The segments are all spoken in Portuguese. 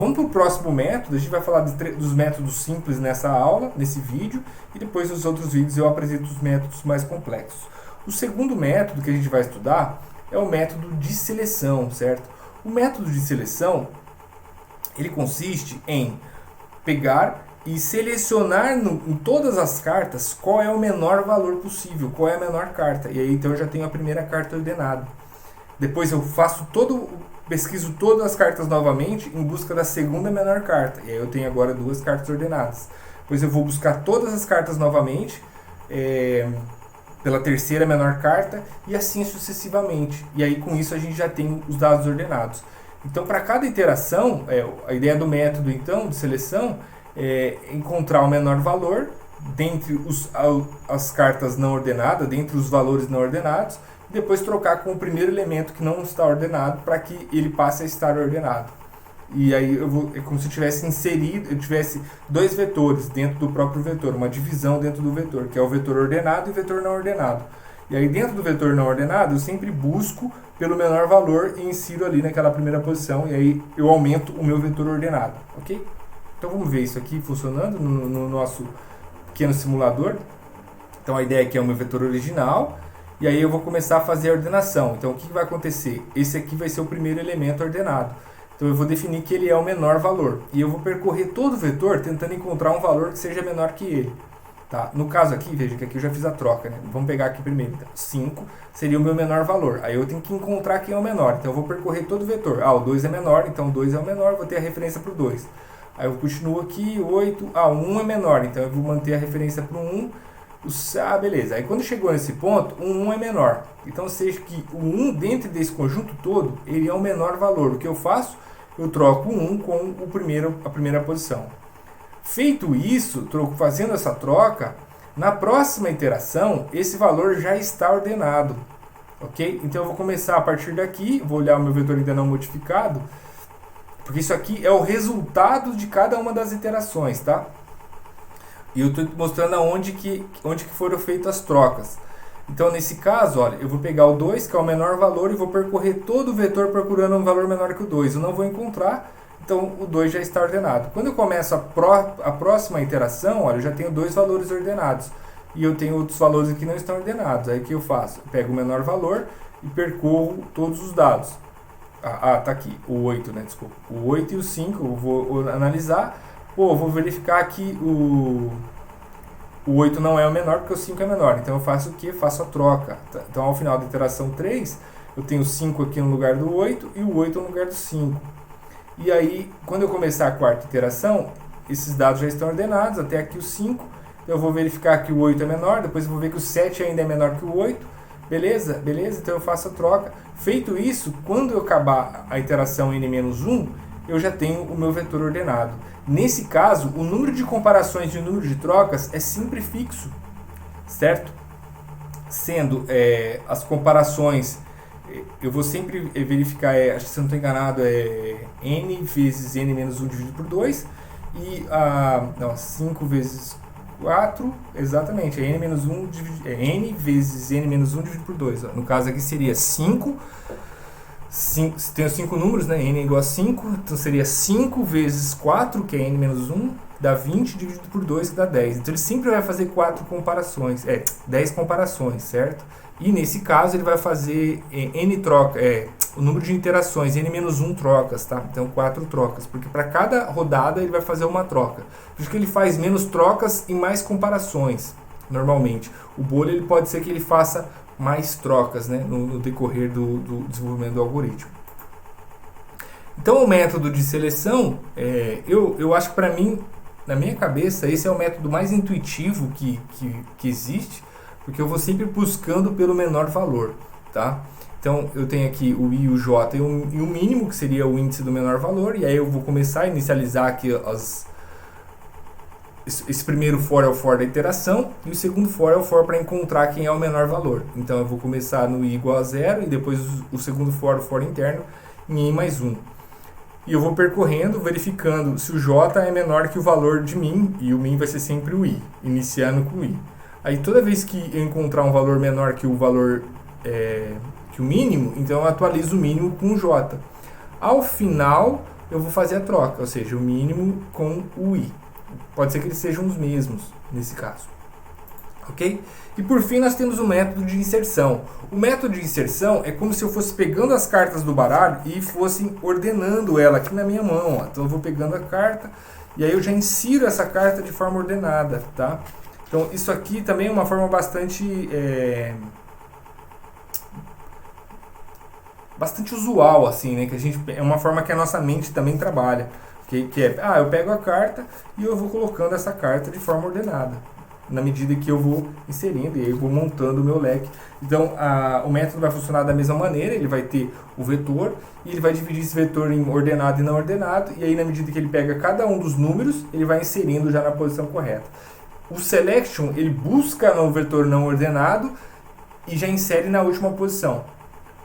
Vamos para o próximo método. A gente vai falar dos métodos simples nessa aula, nesse vídeo, e depois nos outros vídeos eu apresento os métodos mais complexos. O segundo método que a gente vai estudar é o método de seleção, certo? O método de seleção, ele consiste em pegar e selecionar em todas as cartas qual é o menor valor possível, qual é a menor carta. E aí então eu já tenho a primeira carta ordenada. Depois eu pesquiso todas as cartas novamente em busca da segunda menor carta. E aí eu tenho agora duas cartas ordenadas. Depois eu vou buscar todas as cartas novamente pela terceira menor carta e assim sucessivamente. E aí com isso a gente já tem os dados ordenados. Então para cada iteração, a ideia do método então de seleção é encontrar o menor valor dentre as cartas não ordenadas, dentre os valores não ordenados, e depois trocar com o primeiro elemento que não está ordenado para que ele passe a estar ordenado. E aí é como se eu tivesse dois vetores dentro do próprio vetor, uma divisão dentro do vetor, que é o vetor ordenado e o vetor não ordenado. E aí dentro do vetor não ordenado eu sempre busco pelo menor valor e insiro ali naquela primeira posição, e aí eu aumento o meu vetor ordenado, ok? Então vamos ver isso aqui funcionando no nosso pequeno simulador. Então a ideia aqui é o meu vetor original, e aí eu vou começar a fazer a ordenação. Então o que vai acontecer? Esse aqui vai ser o primeiro elemento ordenado. Então eu vou definir que ele é o menor valor. E eu vou percorrer todo o vetor tentando encontrar um valor que seja menor que ele. Tá? No caso aqui, veja que aqui eu já fiz a troca, né? Vamos pegar aqui primeiro. Então, 5 seria o meu menor valor. Aí eu tenho que encontrar quem é o menor. Então eu vou percorrer todo o vetor. O 2 é menor, então o 2 é o menor, vou ter a referência para o 2. Aí eu continuo aqui, 8, o 1 é menor, então eu vou manter a referência para o 1. Beleza. Aí quando chegou nesse ponto, o 1 é menor. Então seja que o 1 dentro desse conjunto todo, ele é o menor valor. O que eu faço? Eu troco o 1 com a primeira posição. Feito isso, fazendo essa troca, na próxima iteração, esse valor já está ordenado. Ok? Então eu vou começar a partir daqui, vou olhar o meu vetor ainda não modificado, porque isso aqui é o resultado de cada uma das iterações, tá? E eu estou mostrando onde que foram feitas as trocas. Então, nesse caso, olha, eu vou pegar o 2, que é o menor valor, e vou percorrer todo o vetor procurando um valor menor que o 2. Eu não vou encontrar, então o 2 já está ordenado. Quando eu começo a próxima iteração, olha, eu já tenho dois valores ordenados. E eu tenho outros valores que não estão ordenados. Aí o que eu faço? Eu pego o menor valor e percorro todos os dados. Tá aqui, o 8, né? Desculpa. O 8 e o 5 eu vou analisar. Eu vou verificar que o 8 não é o menor porque o 5 é menor. Então eu faço o quê? Faço a troca. Então ao final da iteração 3, eu tenho o 5 aqui no lugar do 8 e o 8 no lugar do 5. E aí, quando eu começar a quarta iteração, esses dados já estão ordenados, até aqui o 5. Então eu vou verificar que o 8 é menor, depois eu vou ver que o 7 ainda é menor que o 8. Beleza? Beleza? Então eu faço a troca. Feito isso, quando eu acabar a iteração n-1, eu já tenho o meu vetor ordenado. Nesse caso, o número de comparações e o número de trocas é sempre fixo, certo? Sendo as comparações, eu vou sempre verificar, acho que se eu não estou enganado, n vezes n-1 dividido por 2, e 5 vezes 4, exatamente, n-1 n vezes n-1 dividido por 2. No caso aqui seria 5, tem os 5 números, né? N é igual a 5, então seria 5 vezes 4, que é n-1, dá 20 dividido por 2, que dá 10. Então ele sempre vai fazer 10 comparações, certo? E nesse caso ele vai fazer o número de interações, n-1 trocas, tá? Então 4 trocas, porque para cada rodada ele vai fazer uma troca. Por isso que ele faz menos trocas e mais comparações, normalmente. O Boolean ele pode ser que ele faça mais trocas, né, no decorrer do desenvolvimento do algoritmo. Então o método de seleção, eu acho que para mim, na minha cabeça, esse é o método mais intuitivo que existe, porque eu vou sempre buscando pelo menor valor, tá? Então eu tenho aqui o I, o J e o mínimo, que seria o índice do menor valor, e aí eu vou começar a inicializar aqui esse primeiro for é o for da iteração, e o segundo for é o for para encontrar quem é o menor valor. Então eu vou começar no i igual a 0, e depois o segundo for, o for interno, em i mais 1. E eu vou percorrendo, verificando se o j é menor que o valor de min, e o min vai ser sempre o i, iniciando com o i. Aí toda vez que eu encontrar um valor menor que o valor que o mínimo, então eu atualizo o mínimo com o j. Ao final eu vou fazer a troca, ou seja, o mínimo com o i. Pode ser que eles sejam os mesmos nesse caso. Ok? E por fim nós temos o método de inserção. O método de inserção é como se eu fosse pegando as cartas do baralho e fosse ordenando ela aqui na minha mão. Ó. Então eu vou pegando a carta e aí eu já insiro essa carta de forma ordenada. Tá? Então isso aqui também é uma forma bastante usual, assim, né? Que a gente, é uma forma que a nossa mente também trabalha. Que é, eu pego a carta e eu vou colocando essa carta de forma ordenada, na medida que eu vou inserindo e aí eu vou montando o meu leque. Então, o método vai funcionar da mesma maneira, ele vai ter o vetor, e ele vai dividir esse vetor em ordenado e não ordenado, e aí na medida que ele pega cada um dos números, ele vai inserindo já na posição correta. O selection, ele busca no vetor não ordenado e já insere na última posição.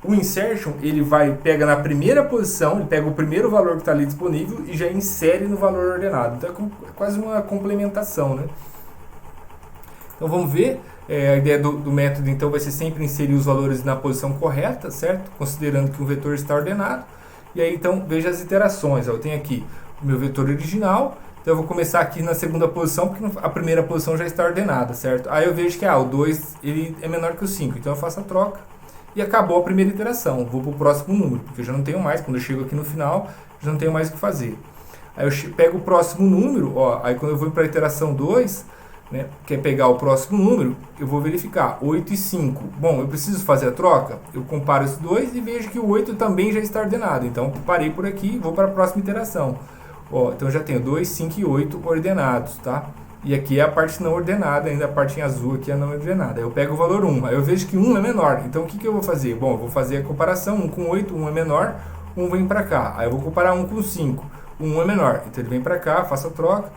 O insertion, ele pega na primeira posição, ele pega o primeiro valor que está ali disponível e já insere no valor ordenado. Então é quase uma complementação, né? Então vamos ver, a ideia do método então vai ser sempre inserir os valores na posição correta, certo? Considerando que o vetor está ordenado. E aí então veja as iterações. Eu tenho aqui o meu vetor original, então eu vou começar aqui na segunda posição, porque a primeira posição já está ordenada, certo? Aí eu vejo que o 2 ele é menor que o 5, então eu faço a troca. E acabou a primeira iteração, vou para o próximo número, porque eu já não tenho mais, quando eu chego aqui no final, já não tenho mais o que fazer. Aí eu pego o próximo número, aí quando eu vou para a iteração 2, né, que é pegar o próximo número, eu vou verificar 8 e 5. Bom, eu preciso fazer a troca? Eu comparo esses dois e vejo que o 8 também já está ordenado, então parei por aqui e vou para a próxima iteração. Então eu já tenho 2, 5 e 8 ordenados, tá? E aqui é a parte não ordenada, ainda a parte em azul aqui é não ordenada. Eu pego o valor 1, aí eu vejo que 1 é menor. Então o que eu vou fazer? Bom, eu vou fazer a comparação, 1 com 8, 1 é menor, 1 vem para cá. Aí eu vou comparar 1 com 5, 1 é menor. Então ele vem para cá, faço a troca.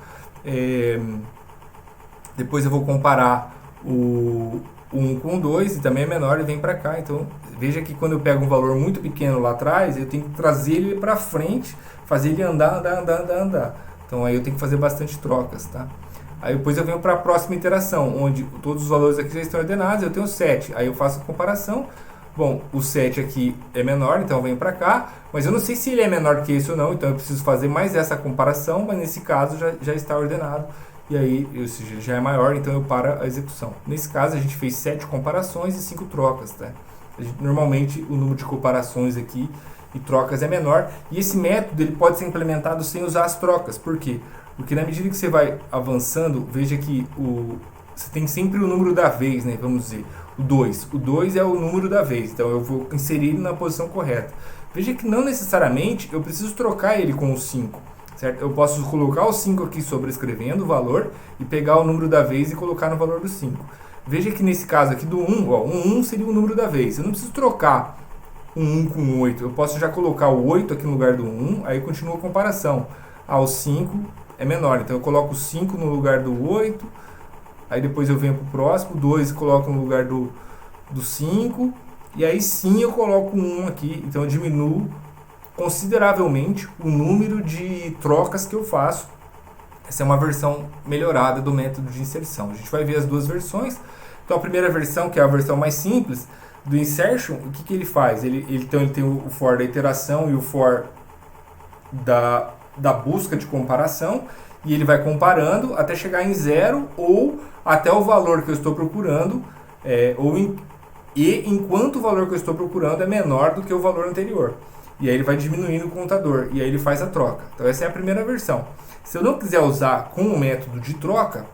Depois eu vou comparar o 1 com 2 e também é menor e vem para cá. Então veja que quando eu pego um valor muito pequeno lá atrás, eu tenho que trazer ele para frente, fazer ele andar. Então aí eu tenho que fazer bastante trocas, tá? Aí depois eu venho para a próxima iteração, onde todos os valores aqui já estão ordenados, eu tenho 7. Aí eu faço a comparação. Bom, o 7 aqui é menor, então eu venho para cá, mas eu não sei se ele é menor que esse ou não, então eu preciso fazer mais essa comparação, mas nesse caso já está ordenado. E aí, ou seja, já é maior, então eu paro a execução. Nesse caso a gente fez 7 comparações e 5 trocas, tá? Normalmente o número de comparações aqui e trocas é menor, e esse método ele pode ser implementado sem usar as trocas. Por quê? Porque na medida que você vai avançando, veja que você tem sempre o número da vez, né? Vamos dizer, o 2. O 2 é o número da vez, então eu vou inserir ele na posição correta. Veja que não necessariamente eu preciso trocar ele com o 5, certo? Eu posso colocar o 5 aqui sobrescrevendo o valor e pegar o número da vez e colocar no valor do 5. Veja que nesse caso aqui do 1, o 1 seria o número da vez. Eu não preciso trocar o 1 com o 8, eu posso já colocar o 8 aqui no lugar do 1, aí continua a comparação. O 5 é menor, então eu coloco o 5 no lugar do 8, aí depois eu venho para o próximo, 2 coloco no lugar do 5, e aí sim eu coloco 1 aqui, então eu diminuo consideravelmente o número de trocas que eu faço. Essa é uma versão melhorada do método de inserção. A gente vai ver as duas versões. Então a primeira versão, que é a versão mais simples, do insertion, o que ele faz? Então ele tem o for da iteração e o for da busca de comparação, e ele vai comparando até chegar em 0 ou até o valor que eu estou procurando, enquanto o valor que eu estou procurando é menor do que o valor anterior. E aí ele vai diminuindo o contador, e aí ele faz a troca. Então essa é a primeira versão. Se eu não quiser usar com o método de troca,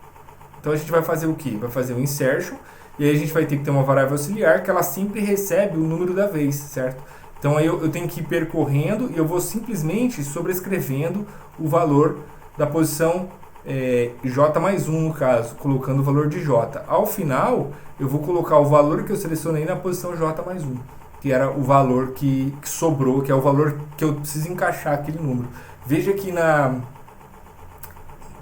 então a gente vai fazer o quê? Vai fazer o insertion, e aí a gente vai ter que ter uma variável auxiliar que ela sempre recebe o número da vez, certo? Então aí eu tenho que ir percorrendo e eu vou simplesmente sobrescrevendo o valor da posição J mais 1 no caso, colocando o valor de J. Ao final, eu vou colocar o valor que eu selecionei na posição J mais 1, que era o valor que sobrou, que é o valor que eu preciso encaixar aquele número. Veja que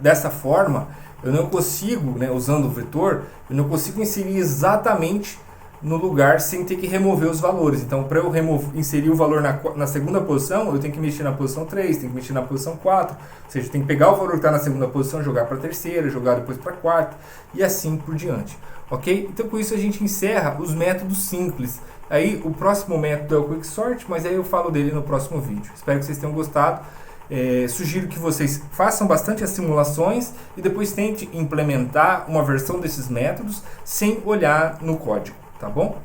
dessa forma, eu não consigo, usando o vetor, eu não consigo inserir exatamente no lugar sem ter que remover os valores. Então, para eu inserir o valor na segunda posição, eu tenho que mexer na posição 3, tenho que mexer na posição 4, ou seja, eu tenho que pegar o valor que está na segunda posição, jogar para a terceira, jogar depois para a quarta, e assim por diante. Ok? Então, com isso a gente encerra os métodos simples. Aí, o próximo método é o Quicksort, mas aí eu falo dele no próximo vídeo. Espero que vocês tenham gostado. Sugiro que vocês façam bastante as simulações e depois tente implementar uma versão desses métodos sem olhar no código, tá bom?